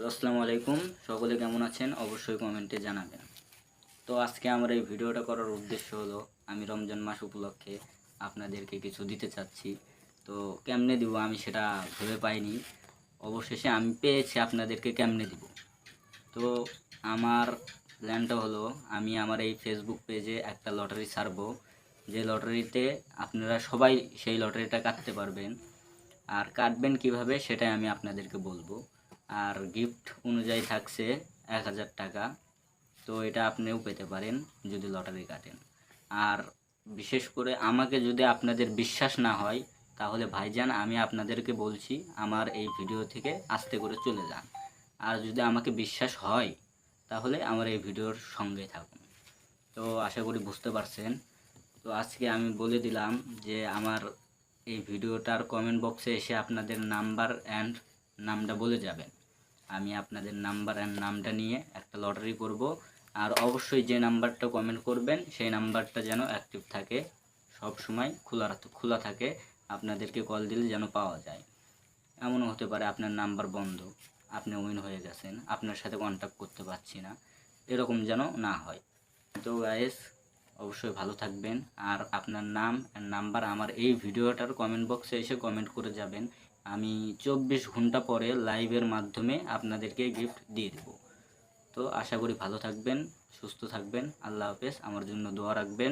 তো আসসালামু আলাইকুম, সকলে কেমন আছেন অবশ্যই কমেন্টে জানাবেন। তো আজকে আমার এই ভিডিওটা করার উদ্দেশ্য হলো আমি রমজান মাস উপলক্ষে আপনাদেরকে কিছু দিতে চাচ্ছি। তো কেমনে দিব আমি সেটা ভেবে পাইনি, অবশেষে আমি পেয়েছি আপনাদেরকে কেমনে দিব। তো আমার প্ল্যানটা হলো আমি আমার এই ফেসবুক পেজে একটা লটারি ছাড়বো, যে লটারিতে আপনারা সবাই সেই লটারিটা কাটতে পারবেন। আর কাটবেন কিভাবে সেটাই আমি আপনাদেরকে বলবো। আর গিফট অনুযায়ী থাকছে 1000 টাকা। তো এটা আপনিও পেতে পারেন যদি লটারি কাটেন। আর বিশেষ করে আমাকে যদি আপনাদের বিশ্বাস না হয় তাহলে ভাইজান আমি আপনাদেরকে বলছি আমার এই ভিডিও থেকে আস্তে করে চলে যান। আর যদি আমাকে বিশ্বাস হয় তাহলে আমার এই ভিডিওর সঙ্গে থাকুন। তো আশা করি বুঝতে পারছেন। তো আজকে আমি বলে দিলাম যে আমার এই ভিডিওটার কমেন্ট বক্সে এসে আপনাদের নাম্বার অ্যান্ড নামটা বলে যাবেন। আমি আপনাদের নাম্বার অ্যান্ড নামটা নিয়ে একটা লটারি করব। আর অবশ্যই যে নাম্বারটা কমেন্ট করবেন সেই নাম্বারটা যেন অ্যাক্টিভ থাকে, সব সময় খোলা থাকে, আপনাদেরকে কল দিলে যেন পাওয়া যায়। এমনও হতে পারে আপনার নাম্বার বন্ধ, আপনি উইন হয়ে গেছেন, আপনার সাথে কন্ট্যাক্ট করতে পারছি না, এরকম যেন না হয়। তো গাইস, অবশ্যই ভালো থাকবেন। আর আপনার নাম আর নাম্বার আমার এই ভিডিওটার কমেন্ট বক্সে এসে কমেন্ট করে যাবেন। আমি 24 ঘন্টা পরে লাইভের মাধ্যমে আপনাদেরকে গিফট দিয়ে দেব। তো আশা করি ভালো থাকবেন, সুস্থ থাকবেন। আল্লাহ হাফেজ। আমার জন্য দোয়া রাখবেন।